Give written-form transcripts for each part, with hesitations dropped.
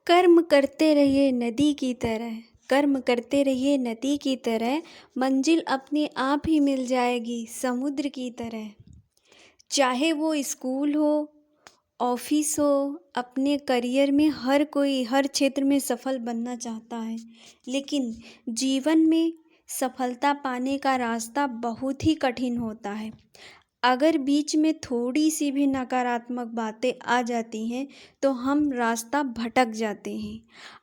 कर्म करते रहिए नदी की तरह, कर्म करते रहिए नदी की तरह, मंजिल अपने आप ही मिल जाएगी समुद्र की तरह। चाहे वो स्कूल हो, ऑफिस हो, अपने करियर में हर कोई हर क्षेत्र में सफल बनना चाहता है, लेकिन जीवन में सफलता पाने का रास्ता बहुत ही कठिन होता है। अगर बीच में थोड़ी सी भी नकारात्मक बातें आ जाती हैं तो हम रास्ता भटक जाते हैं,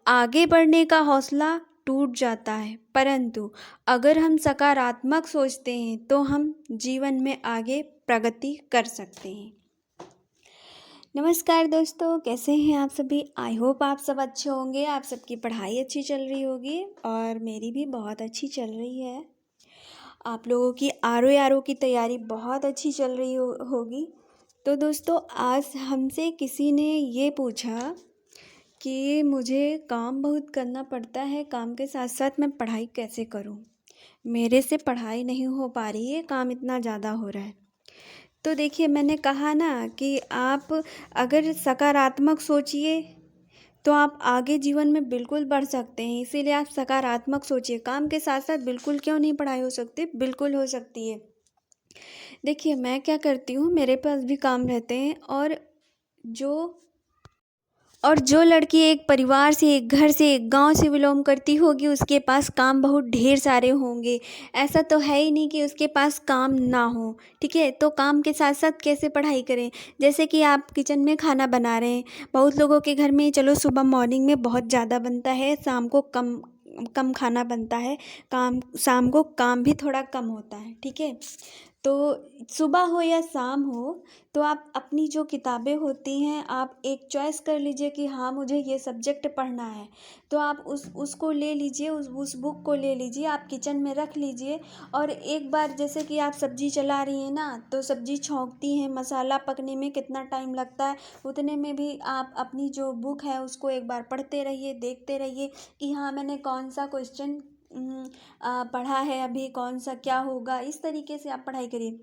आगे बढ़ने का हौसला टूट जाता है। परंतु अगर हम सकारात्मक सोचते हैं तो हम जीवन में आगे प्रगति कर सकते हैं। नमस्कार दोस्तों, कैसे हैं आप सभी। आई होप आप सब अच्छे होंगे, आप सबकी पढ़ाई अच्छी चल रही होगी और मेरी भी बहुत अच्छी चल रही है। आप लोगों की आर की तैयारी बहुत अच्छी चल रही होगी। तो दोस्तों, आज हमसे किसी ने ये पूछा कि मुझे काम बहुत करना पड़ता है, काम के साथ साथ मैं पढ़ाई कैसे करूं। मेरे से पढ़ाई नहीं हो पा रही है, काम इतना ज़्यादा हो रहा है। तो देखिए, मैंने कहा ना कि आप अगर सकारात्मक सोचिए तो आप आगे जीवन में बिल्कुल बढ़ सकते हैं। इसीलिए आप सकारात्मक सोचिए। काम के साथ साथ बिल्कुल क्यों नहीं पढ़ाई हो सकती, बिल्कुल हो सकती है। देखिए, मैं क्या करती हूँ, मेरे पास भी काम रहते हैं और जो लड़की एक परिवार से, एक घर से, एक गांव से बिलोंग करती होगी, उसके पास काम बहुत ढेर सारे होंगे। ऐसा तो है ही नहीं कि उसके पास काम ना हो। ठीक है, तो काम के साथ साथ कैसे पढ़ाई करें। जैसे कि आप किचन में खाना बना रहे हैं, बहुत लोगों के घर में चलो सुबह मॉर्निंग में बहुत ज़्यादा बनता है, शाम को कम कम खाना बनता है, काम शाम को काम भी थोड़ा कम होता है। ठीक है, तो सुबह हो या शाम हो, तो आप अपनी जो किताबें होती हैं, आप एक चॉइस कर लीजिए कि हाँ, मुझे ये सब्जेक्ट पढ़ना है। तो आप उसको ले लीजिए, उस बुक को ले लीजिए, आप किचन में रख लीजिए। और एक बार जैसे कि आप सब्जी चला रही हैं ना, तो सब्जी छौंकती हैं, मसाला पकने में कितना टाइम लगता है, उतने में भी आप अपनी जो बुक है उसको एक बार पढ़ते रहिए, देखते रहिए कि हाँ, मैंने कौन सा क्वेश्चन पढ़ा है, अभी कौन सा क्या होगा। इस तरीके से आप पढ़ाई करिए।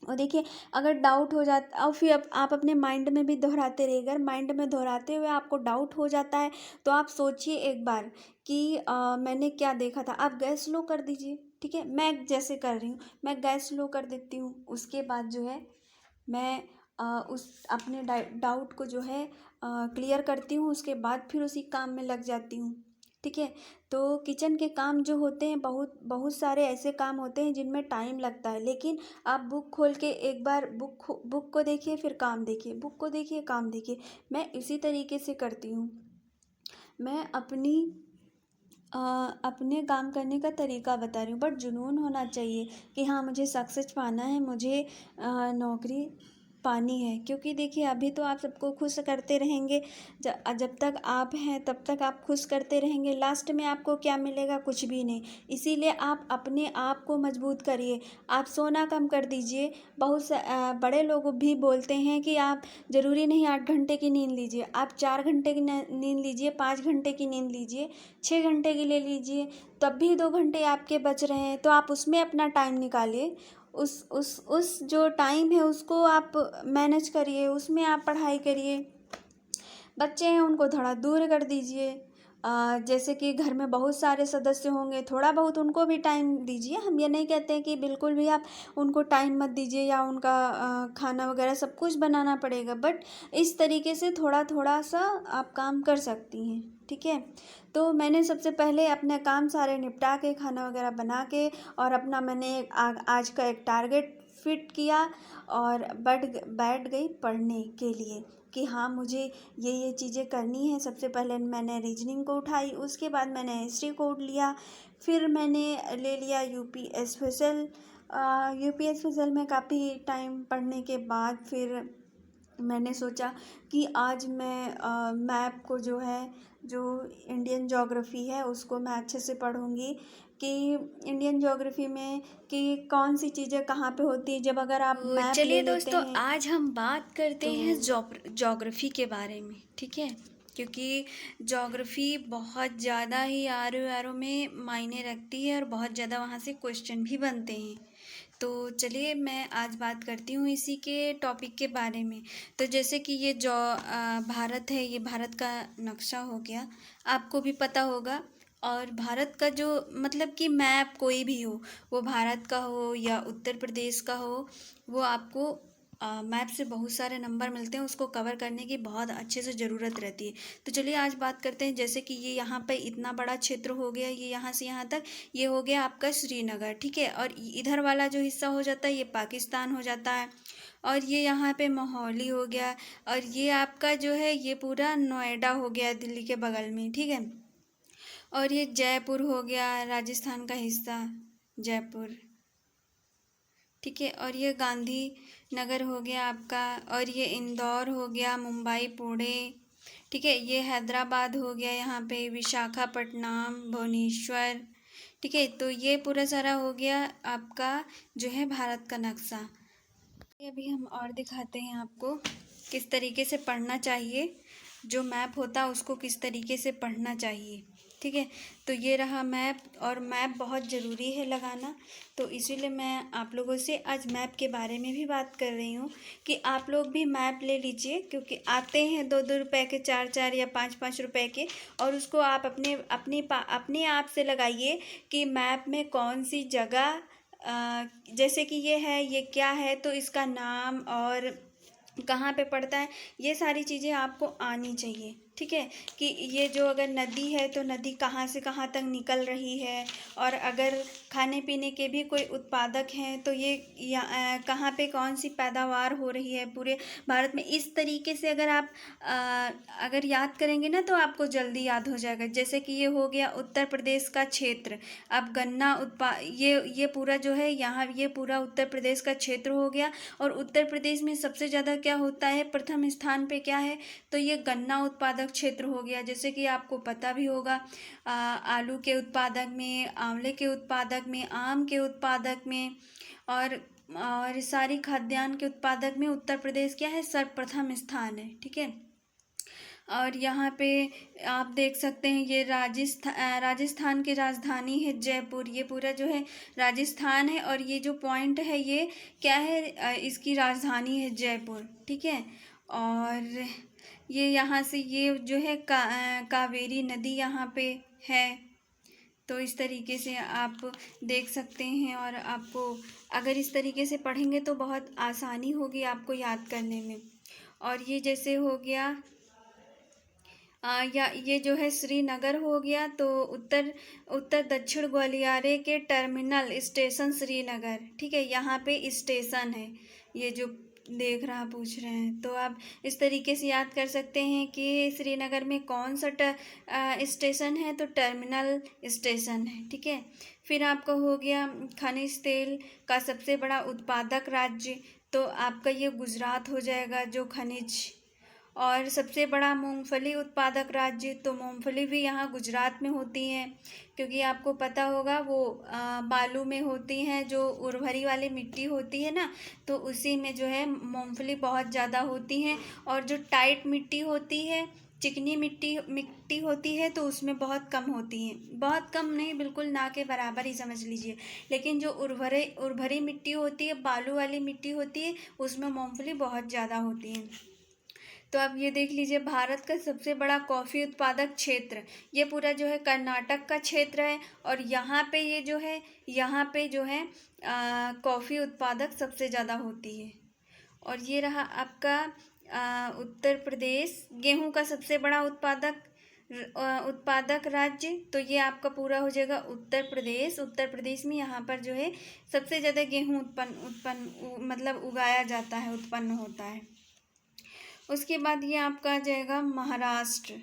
और देखिए, अगर डाउट हो जाता, और फिर आप अपने माइंड में भी दोहराते रहिए। अगर माइंड में दोहराते हुए आपको डाउट हो जाता है तो आप सोचिए एक बार कि मैंने क्या देखा था। आप गैस स्लो कर दीजिए। ठीक है, मैं जैसे कर रही हूँ, मैं गैस स्लो कर देती हूँ। उसके बाद जो है मैं उस अपने डाउट को जो है क्लियर करती हूँ। उसके बाद फिर उसी काम में लग जाती हूँ। ठीक है, तो किचन के काम जो होते हैं, बहुत बहुत सारे ऐसे काम होते हैं जिनमें टाइम लगता है, लेकिन आप बुक खोल के एक बार बुक को देखिए, फिर काम देखिए, बुक को देखिए, काम देखिए। मैं इसी तरीके से करती हूँ। मैं अपने काम करने का तरीका बता रही हूँ, बट जुनून होना चाहिए कि हाँ, मुझे सक्सेस पाना है, मुझे नौकरी पानी है। क्योंकि देखिए, अभी तो आप सबको खुश करते रहेंगे, जब तक आप हैं तब तक आप खुश करते रहेंगे, लास्ट में आपको क्या मिलेगा, कुछ भी नहीं। इसीलिए आप अपने आप को मजबूत करिए। आप सोना कम कर दीजिए। बड़े लोग भी बोलते हैं कि आप ज़रूरी नहीं 8 घंटे की नींद लीजिए, आप 4 घंटे की नींद लीजिए, 5 घंटे की नींद लीजिए, 6 घंटे की ले लीजिए, तब भी 2 घंटे आपके बच रहे हैं, तो आप उसमें अपना टाइम निकालिए। उस जो टाइम है उसको आप मैनेज करिए, उसमें आप पढ़ाई करिए। बच्चे हैं, उनको थोड़ा दूर कर दीजिए। जैसे कि घर में बहुत सारे सदस्य होंगे, थोड़ा बहुत उनको भी टाइम दीजिए। हम ये नहीं कहते हैं कि बिल्कुल भी आप उनको टाइम मत दीजिए या उनका खाना वगैरह सब कुछ बनाना पड़ेगा, बट इस तरीके से थोड़ा थोड़ा सा आप काम कर सकती हैं। ठीक है, तो मैंने सबसे पहले अपने काम सारे निपटा के, खाना वगैरह बना के, और अपना मैंने आज का एक टारगेट फिट किया और बैठ गई पढ़ने के लिए कि हाँ, मुझे ये चीज़ें करनी है। सबसे पहले मैंने रीजनिंग को उठाई, उसके बाद मैंने हिस्ट्री को लिया, फिर मैंने ले लिया यूपी स्पेशल। में काफ़ी टाइम पढ़ने के बाद फिर मैंने सोचा कि आज मैं मैप को जो है, जो इंडियन ज्योग्राफी है उसको मैं अच्छे से पढ़ूंगी कि इंडियन ज्योग्राफी में कि कौन सी चीज़ें कहाँ पे होती है। जब अगर आप तो मैप ले चलिए लेते दोस्तों, हैं आज हम बात करते तो हैं ज्योग्राफी के बारे में, ठीक है। क्योंकि ज्योग्राफी बहुत ज़्यादा ही आर आर में मायने रखती है और बहुत ज़्यादा वहाँ से क्वेश्चन भी बनते हैं। तो चलिए मैं आज बात करती हूँ इसी के टॉपिक के बारे में। तो जैसे कि ये जो भारत है, ये भारत का नक्शा हो गया, आपको भी पता होगा। और भारत का जो मतलब कि मैप कोई भी हो, वो भारत का हो या उत्तर प्रदेश का हो, वो आपको मैप से बहुत सारे नंबर मिलते हैं, उसको कवर करने की बहुत अच्छे से ज़रूरत रहती है। तो चलिए आज बात करते हैं। जैसे कि ये यहाँ पे इतना बड़ा क्षेत्र हो गया, ये यहाँ से यहाँ तक, ये हो गया आपका श्रीनगर, ठीक है। और इधर वाला जो हिस्सा हो जाता है ये पाकिस्तान हो जाता है। और ये यहाँ पे मोहाली हो गया। और ये आपका जो है ये पूरा नोएडा हो गया दिल्ली के बगल में, ठीक है। और ये जयपुर हो गया राजस्थान का हिस्सा, जयपुर, ठीक है। और ये गांधी नगर हो गया आपका। और ये इंदौर हो गया, मुंबई, पुणे, ठीक है। ये हैदराबाद हो गया, यहाँ पे विशाखापट्टनम, भुवनेश्वर, ठीक है। तो ये पूरा सारा हो गया आपका जो है भारत का नक्शा। अभी हम और दिखाते हैं आपको किस तरीके से पढ़ना चाहिए, जो मैप होता है उसको किस तरीके से पढ़ना चाहिए, ठीक है। तो ये रहा मैप, और मैप बहुत ज़रूरी है लगाना। तो इसीलिए मैं आप लोगों से आज मैप के बारे में भी बात कर रही हूँ कि आप लोग भी मैप ले लीजिए, क्योंकि आते हैं 2-2 रुपए के, 4-4 या 5-5 रुपए के, और उसको आप अपने आप से लगाइए कि मैप में कौन सी जगह, जैसे कि ये है, ये क्या है, तो इसका नाम और कहाँ पे पड़ता है, ये सारी चीज़ें आपको आनी चाहिए, ठीक है। कि ये जो अगर नदी है तो नदी कहाँ से कहाँ तक निकल रही है, और अगर खाने पीने के भी कोई उत्पादक हैं तो ये कहाँ पे कौन सी पैदावार हो रही है पूरे भारत में। इस तरीके से अगर आप अगर याद करेंगे ना तो आपको जल्दी याद हो जाएगा। जैसे कि ये हो गया उत्तर प्रदेश का क्षेत्र, अब गन्ना ये पूरा जो है यहाँ, ये पूरा उत्तर प्रदेश का क्षेत्र हो गया। और उत्तर प्रदेश में सबसे ज़्यादा क्या होता है, प्रथम स्थान पे क्या है, तो ये गन्ना उत्पादक क्षेत्र हो गया। जैसे कि आपको पता भी होगा, आलू के उत्पादक में, आंवले के उत्पादक में, आम के उत्पादक में, और सारी खाद्यान्न के उत्पादक में उत्तर प्रदेश क्या है, सर्वप्रथम स्थान है, ठीक है। और यहाँ पे आप देख सकते हैं ये राजस्थान की राजधानी है जयपुर, ये पूरा जो है राजस्थान है। और ये जो पॉइंट है ये क्या है, इसकी राजधानी है जयपुर, ठीक है। और ये यहाँ से ये जो है कावेरी नदी यहाँ पे है। तो इस तरीके से आप देख सकते हैं, और आपको अगर इस तरीके से पढ़ेंगे तो बहुत आसानी होगी आपको याद करने में। और ये जैसे हो गया या ये जो है श्रीनगर हो गया, तो उत्तर उत्तर दक्षिण गलियारे के टर्मिनल स्टेशन श्रीनगर, ठीक है। यहाँ पे स्टेशन है, ये जो देख रहा पूछ रहे हैं, तो आप इस तरीके से याद कर सकते हैं कि श्रीनगर में कौन सा स्टेशन है, तो टर्मिनल स्टेशन है, ठीक है। फिर आपका हो गया खनिज तेल का सबसे बड़ा उत्पादक राज्य, तो आपका ये गुजरात हो जाएगा, जो खनिज। और सबसे बड़ा मूंगफली उत्पादक राज्य, तो मूंगफली भी यहाँ गुजरात में होती हैं, क्योंकि आपको पता होगा वो बालू में होती हैं, जो उर्वरी वाली मिट्टी होती है ना, तो उसी में जो है मूंगफली बहुत ज़्यादा होती हैं। और जो टाइट मिट्टी होती है, चिकनी मिट्टी मिट्टी होती है, तो उसमें बहुत कम होती हैं, बहुत कम नहीं, बिल्कुल ना के बराबर ही समझ लीजिए। लेकिन जो उर्वरी मिट्टी होती है, बालू वाली मिट्टी होती है, उसमें मूंगफली बहुत ज़्यादा होती है। तो अब ये देख लीजिए, भारत का सबसे बड़ा कॉफ़ी उत्पादक क्षेत्र, ये पूरा जो है कर्नाटक का क्षेत्र है। और यहाँ पे ये जो है, यहाँ पे जो है कॉफ़ी उत्पादक सबसे ज़्यादा होती है। और ये रहा आपका उत्तर प्रदेश, गेहूं का सबसे बड़ा उत्पादक राज्य, तो ये आपका पूरा हो जाएगा उत्तर प्रदेश। उत्तर प्रदेश में यहाँ पर जो है सबसे ज़्यादा गेहूं मतलब उगाया जाता है, उत्पन्न होता है। उसके बाद ये आपका आ जाएगा महाराष्ट्र,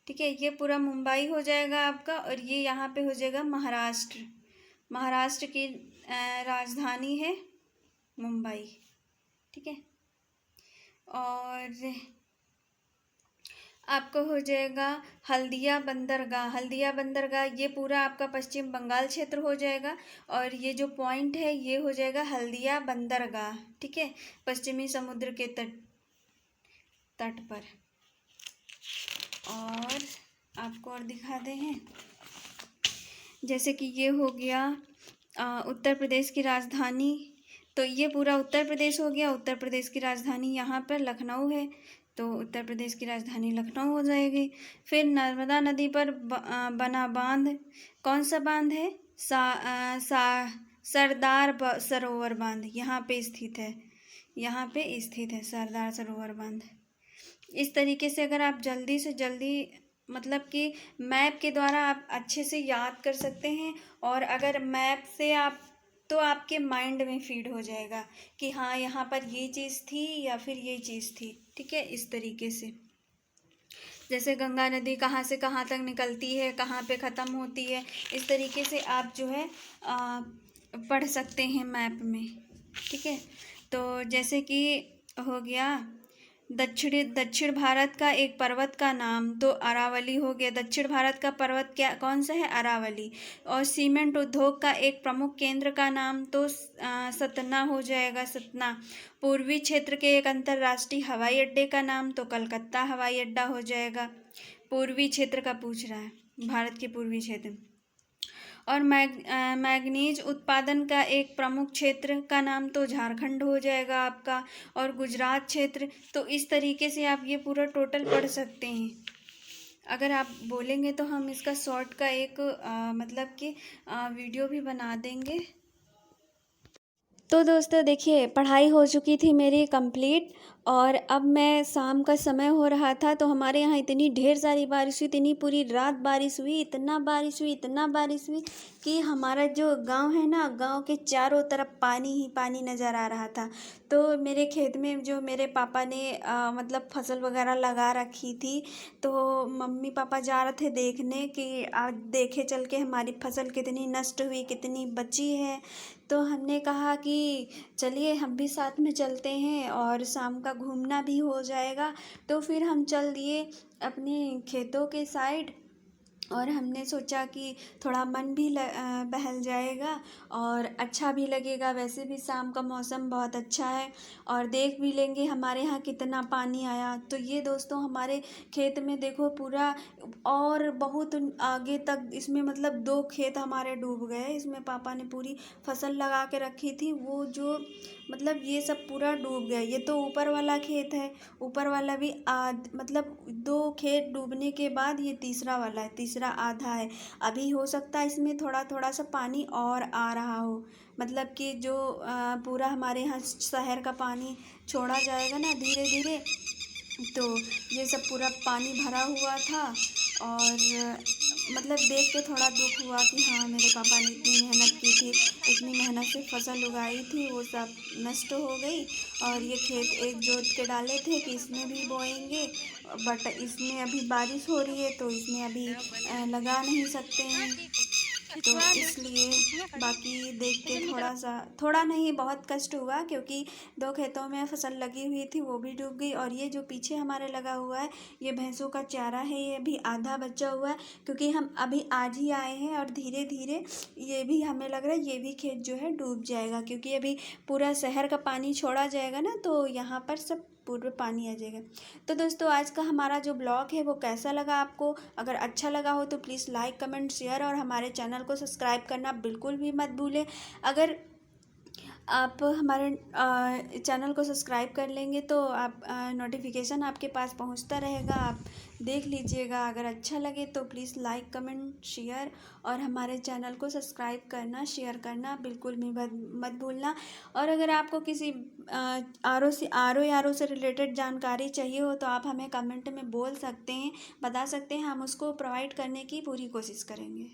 ठीक है। ये पूरा मुंबई हो जाएगा आपका, और ये यहाँ पे हो जाएगा महाराष्ट्र। महाराष्ट्र की राजधानी है मुंबई, ठीक है। और आपको हो जाएगा हल्दिया बंदरगाह। हल्दिया बंदरगाह ये पूरा आपका पश्चिम बंगाल क्षेत्र हो जाएगा, और ये जो पॉइंट है ये हो जाएगा हल्दिया बंदरगाह, ठीक है, पश्चिमी समुद्र के तट पर। और आपको और दिखाते हैं, जैसे कि ये हो गया उत्तर प्रदेश की राजधानी। तो ये पूरा उत्तर प्रदेश हो गया। उत्तर प्रदेश की राजधानी यहाँ पर लखनऊ है, तो उत्तर प्रदेश की राजधानी लखनऊ हो जाएगी। फिर नर्मदा नदी पर बना बांध, कौन सा बांध है? सरदार सरोवर बांध यहाँ पे स्थित है। यहाँ पे स्थित है सरदार सरोवर बांध। इस तरीके से अगर आप जल्दी से जल्दी मतलब कि मैप के द्वारा आप अच्छे से याद कर सकते हैं, और अगर मैप से आप तो आपके माइंड में फीड हो जाएगा कि हाँ यहाँ पर ये चीज़ थी या फिर ये चीज़ थी, ठीक है। इस तरीके से जैसे गंगा नदी कहाँ से कहाँ तक निकलती है, कहाँ पे ख़त्म होती है, इस तरीके से आप जो है पढ़ सकते हैं मैप में, ठीक है। तो जैसे कि हो गया दक्षिण भारत का एक पर्वत का नाम, तो अरावली हो गया। दक्षिण भारत का पर्वत क्या कौन सा है? अरावली। और सीमेंट उद्योग का एक प्रमुख केंद्र का नाम, तो सतना हो जाएगा, सतना। पूर्वी क्षेत्र के एक अंतर्राष्ट्रीय हवाई अड्डे का नाम, तो कलकत्ता हवाई अड्डा हो जाएगा। पूर्वी क्षेत्र का पूछ रहा है, भारत के पूर्वी क्षेत्र। और मैग्नीज उत्पादन का एक प्रमुख क्षेत्र का नाम, तो झारखंड हो जाएगा आपका, और गुजरात क्षेत्र। तो इस तरीके से आप ये पूरा टोटल पढ़ सकते हैं। अगर आप बोलेंगे तो हम इसका शॉर्ट का एक मतलब कि वीडियो भी बना देंगे। तो दोस्तों देखिए, पढ़ाई हो चुकी थी मेरी कंप्लीट, और अब मैं शाम का समय हो रहा था, तो हमारे यहाँ इतनी ढेर सारी बारिश हुई, इतनी पूरी रात बारिश हुई, इतना बारिश हुई कि हमारा जो गांव है ना, गांव के चारों तरफ पानी ही पानी नज़र आ रहा था। तो मेरे खेत में जो मेरे पापा ने मतलब फसल वगैरह लगा रखी थी, तो मम्मी पापा जा रहे थे देखने कि आज देखे चल के हमारी फसल कितनी नष्ट हुई, कितनी बची है। तो हमने कहा कि चलिए हम भी साथ में चलते हैं, और शाम का घूमना भी हो जाएगा। तो फिर हम चल दिए अपने खेतों के साइड, और हमने सोचा कि थोड़ा मन भी बहल जाएगा और अच्छा भी लगेगा। वैसे भी शाम का मौसम बहुत अच्छा है, और देख भी लेंगे हमारे यहाँ कितना पानी आया। तो ये दोस्तों हमारे खेत में देखो पूरा, और बहुत आगे तक इसमें मतलब 2 खेत हमारे डूब गए। इसमें पापा ने पूरी फसल लगा के रखी थी, वो जो मतलब ये सब पूरा डूब गया। ये तो ऊपर वाला खेत है, ऊपर वाला भी मतलब 2 खेत डूबने के बाद ये तीसरा वाला है, तीसरा आधा है। अभी हो सकता है इसमें थोड़ा थोड़ा सा पानी और आ रहा हो, मतलब कि जो पूरा हमारे यहाँ शहर का पानी छोड़ा जाएगा ना धीरे धीरे, तो ये सब पूरा पानी भरा हुआ था। और मतलब देख के थोड़ा दुख हुआ कि हाँ मेरे पापा ने इतनी मेहनत की थी, इतनी मेहनत से फसल उगाई थी, वो सब नष्ट हो गई। और ये खेत एक जोत के डाले थे कि इसमें भी बोएंगे, बट इसमें अभी बारिश हो रही है तो इसमें अभी लगा नहीं सकते हैं। तो इसलिए बाकी देख के थोड़ा नहीं बहुत कष्ट हुआ, क्योंकि 2 खेतों में फसल लगी हुई थी वो भी डूब गई। और ये जो पीछे हमारे लगा हुआ है ये भैंसों का चारा है, ये भी आधा बचा हुआ है, क्योंकि हम अभी आज ही आए हैं, और धीरे धीरे ये भी हमें लग रहा है ये भी खेत जो है डूब जाएगा, क्योंकि अभी पूरा शहर का पानी छोड़ा जाएगा ना, तो यहाँ पर सब पूरे पानी आ जाएगा। तो दोस्तों आज का हमारा जो ब्लॉग है वो कैसा लगा आपको? अगर अच्छा लगा हो तो प्लीज़ लाइक कमेंट शेयर, और हमारे चैनल को सब्सक्राइब करना बिल्कुल भी मत भूलें। अगर आप हमारे चैनल को सब्सक्राइब कर लेंगे तो आप नोटिफिकेशन आपके पास पहुंचता रहेगा, आप देख लीजिएगा। अगर अच्छा लगे तो प्लीज़ लाइक कमेंट शेयर, और हमारे चैनल को सब्सक्राइब करना शेयर करना बिल्कुल भी मत भूलना। और अगर आपको किसी आर ओ से रिलेटेड जानकारी चाहिए हो तो आप हमें कमेंट में बोल सकते हैं, बता सकते हैं, हम उसको प्रोवाइड करने की पूरी कोशिश करेंगे।